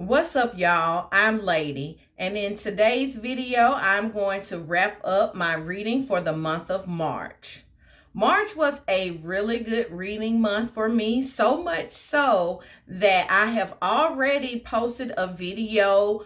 What's up, y'all? I'm Lady, and in today's video, I'm going to wrap up my reading for the month of March. March was a really good reading month for me, so much so that I have already posted a video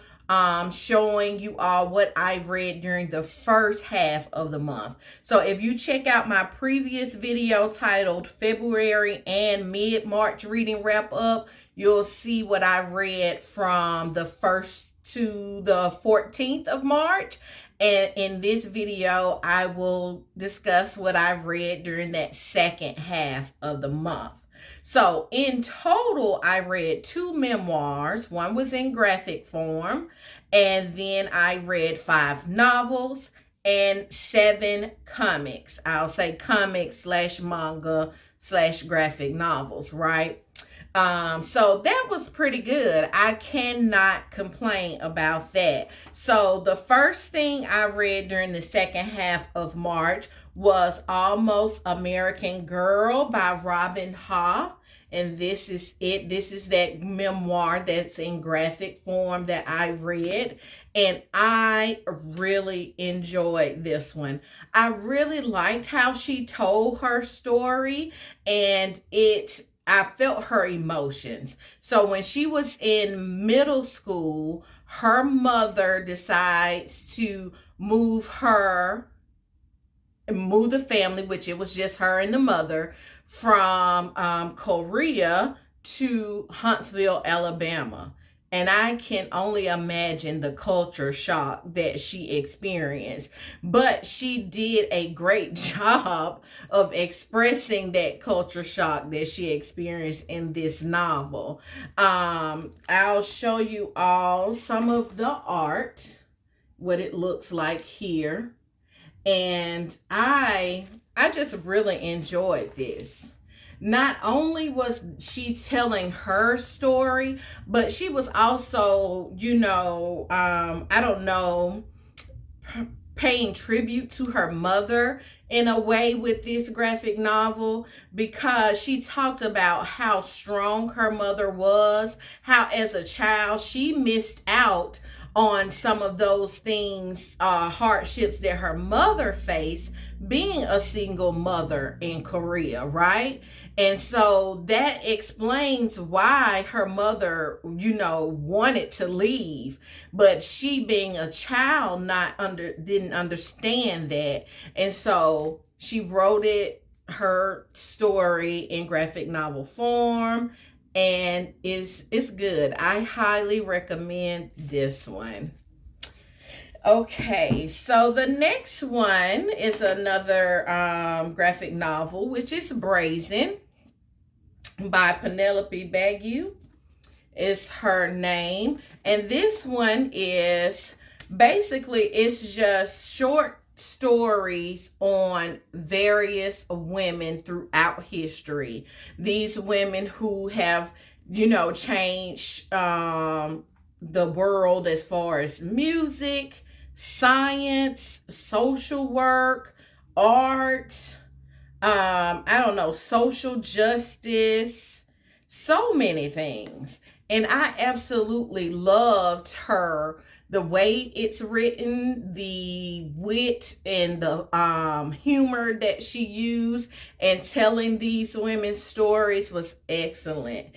showing you all what I read during the first half of the month. So if you check out my previous video titled February and mid-March reading wrap up, you'll see what I read from the 1st to the 14th of March. And in this video, I will discuss what I've read during that second half of the month. So in total, I read 2 memoirs. One was in graphic form, and then I read 5 novels and 7 comics. I'll say comics slash manga slash graphic novels, right? So that was pretty good. I cannot complain about that. So the first thing I read during the second half of March was Almost American Girl by Robin Ha. And this is it. This is that memoir that's in graphic form that I read. And I really enjoyed this one. I really liked how she told her story, and I felt her emotions. So when she was in middle school, her mother decides to move the family, which it was just her and the mother, from Korea to Huntsville, Alabama. And I can only imagine the culture shock that she experienced. But she did a great job of expressing that culture shock that she experienced in this novel. I'll show you all some of the art, what it looks like here. And I just really enjoyed this. Not only was she telling her story, but she was also, I don't know, paying tribute to her mother in a way with this graphic novel, because she talked about how strong her mother was, how as a child she missed out on some of those things, hardships that her mother faced being a single mother in Korea, right? And so that explains why her mother, wanted to leave, but she, being a child, didn't understand that. And so she wrote her story in graphic novel form, and it's good. I highly recommend this one. Okay, so the next one is another graphic novel, which is Brazen by Penelope Bagu, is her name. And this one is basically, it's just short stories on various women throughout history. These women who have, changed the world as far as music, science, social work, art, I don't know, social justice, so many things. And I absolutely loved the way it's written, the wit and the humor that she used, and telling these women's stories was excellent.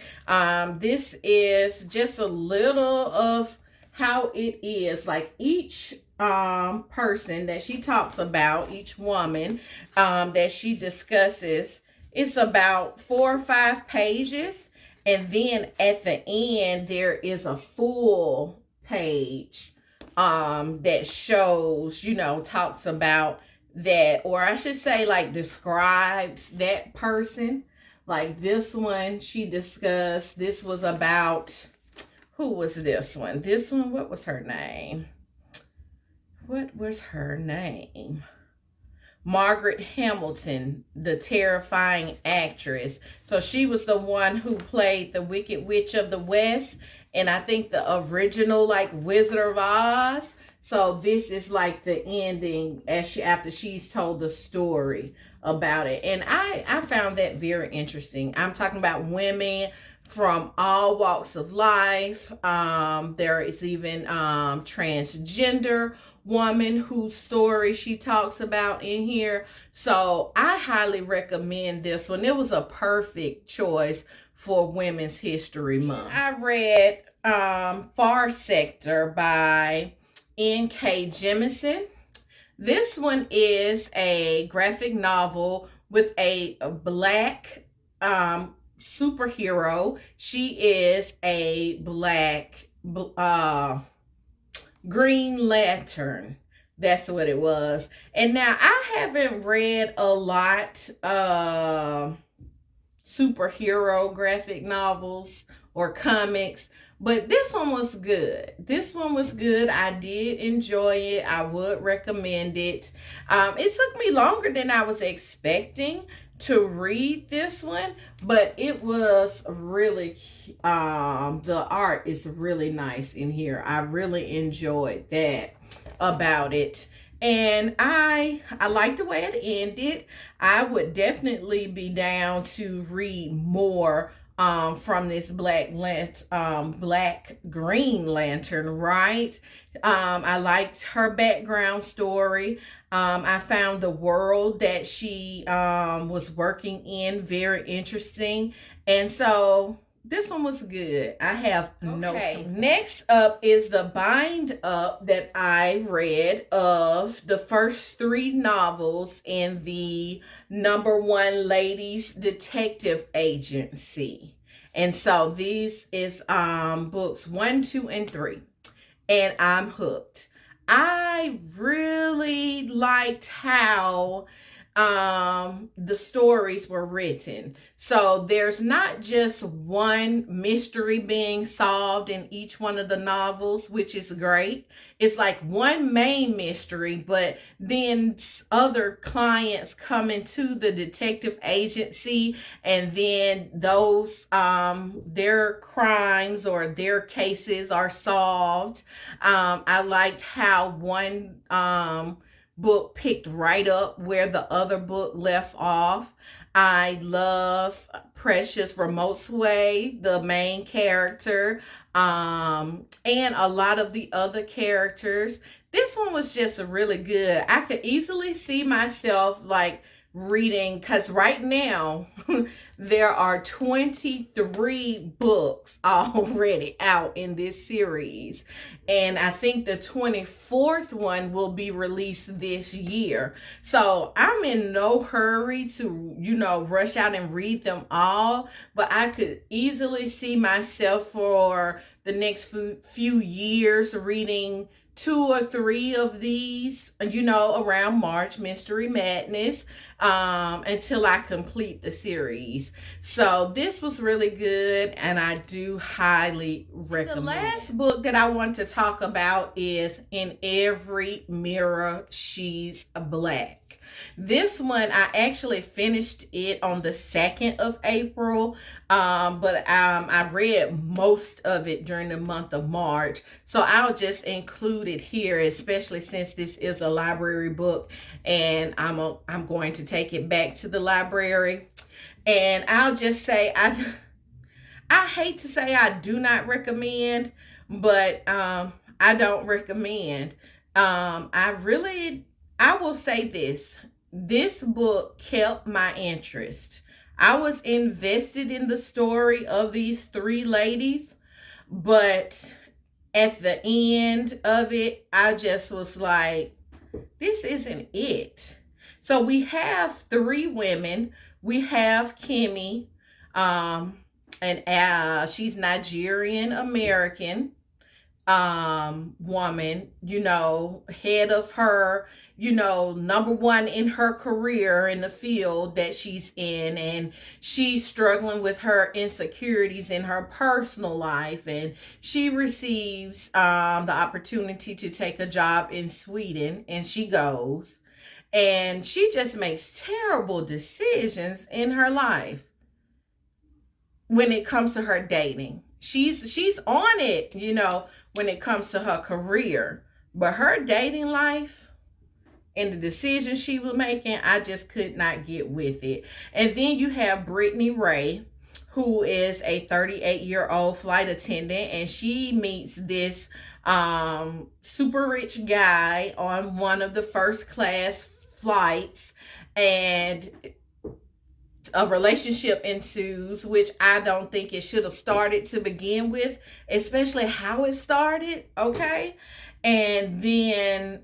This is just a little of how it is. Like each person that she talks about, each woman that she discusses, it's about 4 or 5 pages, and then at the end there is a full page that shows, talks about that, or I should say, like, describes that person. Like this one, she discussed, this was about, who was this one? This one, what was her name? Margaret Hamilton, the terrifying actress. So she was the one who played the Wicked Witch of the West, and I think the original, like, Wizard of Oz. So this is like the ending after she's told the story about it. And I found that very interesting. I'm talking about women from all walks of life. There is even transgender woman whose story she talks about in here. So I highly recommend this one. It was a perfect choice for Women's History Month. I read Far Sector by N.K. Jemisin. This one is a graphic novel with a black superhero. She is a black Green Lantern. That's what it was. And now I haven't read a lot superhero graphic novels or comics, but this one was good. This one was good. I did enjoy it. I would recommend it. It took me longer than I was expecting to read this one, but it was really the art is really nice in here. I really enjoyed that about it. And I like the way it ended. I would definitely be down to read more from this black Green Lantern, right? I liked her background story. I found the world that she was working in very interesting. And so this one was good. I have no complaints. Next up is the bind up that I read of the first 3 novels in the #1 Ladies Detective Agency. And so these is books 1, 2, and 3. And I'm hooked. I really liked how the stories were written. So there's not just one mystery being solved in each one of the novels, which is great. It's like one main mystery, but then other clients come into the detective agency, and then those their crimes or their cases are solved. I liked how one book picked right up where the other book left off. I love Precious Ramosway, the main character, and a lot of the other characters. This one was just really good. I could easily see myself like reading, because right now there are 23 books already out in this series, and I think the 24th one will be released this year. So I'm in no hurry to, rush out and read them all, but I could easily see myself for the next few years reading 2 or 3 of these, around March Mystery Madness, until I complete the series. So this was really good, and I do highly recommend. The last book that I want to talk about is In Every Mirror She's Black. This one, I actually finished it on the 2nd of April, but I read most of it during the month of March. So I'll just include it here, especially since this is a library book, and I'm going to take it back to the library. And I'll just say, I hate to say I do not recommend, but I don't recommend. I will say this book kept my interest. I was invested in the story of these 3 ladies, but at the end of it, I just was like, this isn't it. So we have 3 women. We have Kimmy, and she's Nigerian American woman, head of her, #1 in her career in the field that she's in, and she's struggling with her insecurities in her personal life, and she receives the opportunity to take a job in Sweden, and she goes, and she just makes terrible decisions in her life when it comes to her dating. She's on it, when it comes to her career, but her dating life and the decisions she was making, I just could not get with it. And then you have Brittany Ray, who is a 38-year-old flight attendant, and she meets this super rich guy on one of the first class flights, and a relationship ensues, which I don't think it should have started to begin with, especially how it started, okay? And then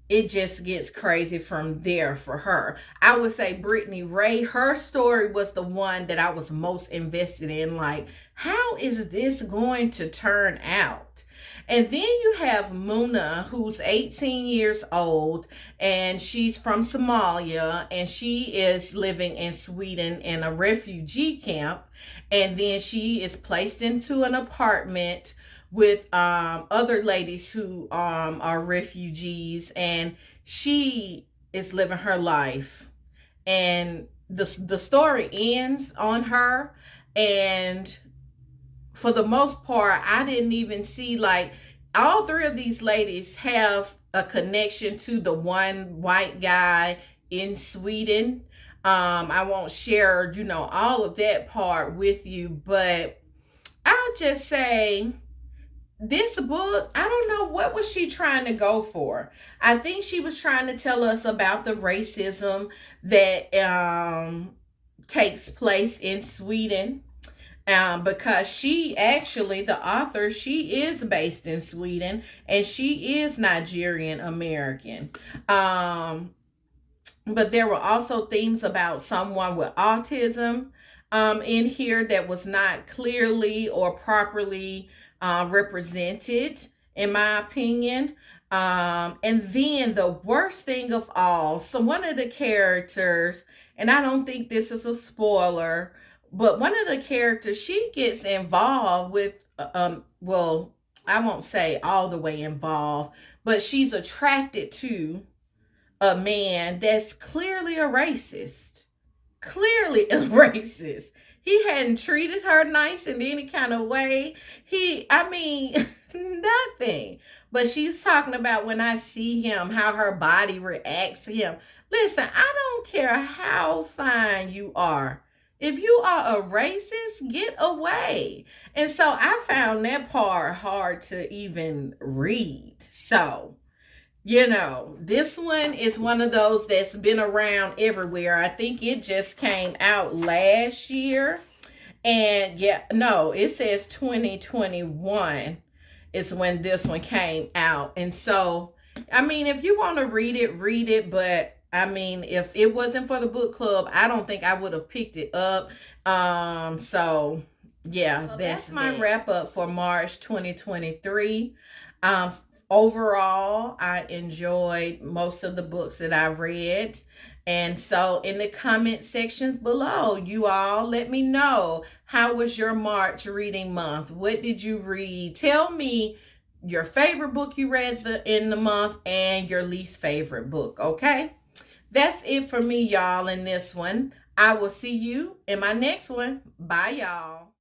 it just gets crazy from there for her. I would say Brittany Ray, her story was the one that I was most invested in. Like, how is this going to turn out? And then you have Muna, who's 18 years old, and she's from Somalia, and she is living in Sweden in a refugee camp. And then she is placed into an apartment with other ladies who are refugees, and she is living her life, and the story ends on her. And for the most part, I didn't even see, like, all three of these ladies have a connection to the one white guy in Sweden. I won't share, all of that part with you, but I'll just say this book, I don't know, what was she trying to go for. I think she was trying to tell us about the racism that takes place in Sweden, because she actually, the author, she is based in Sweden, and she is Nigerian American. But there were also themes about someone with autism in here that was not clearly or properly represented, in my opinion. And then the worst thing of all, so one of the characters, and I don't think this is a spoiler, but one of the characters, she gets involved with, well, I won't say all the way involved, but she's attracted to a man that's clearly a racist. Clearly a racist. He hadn't treated her nice in any kind of way. I mean, nothing. But she's talking about, when I see him, how her body reacts to him. Listen, I don't care how fine you are. If you are a racist, get away. And so I found that part hard to even read. So, this one is one of those that's been around everywhere. I think it just came out last year. And yeah, no, it says 2021 is when this one came out. And so, I mean, if you want to read it, read it. But I mean, if it wasn't for the book club, I don't think I would have picked it up. So yeah, so that's my wrap up for March 2023. Overall, I enjoyed most of the books that I read. And so in the comment sections below, you all let me know, how was your March reading month? What did you read? Tell me your favorite book you read in the month and your least favorite book, okay? That's it for me, y'all, in this one. I will see you in my next one. Bye, y'all.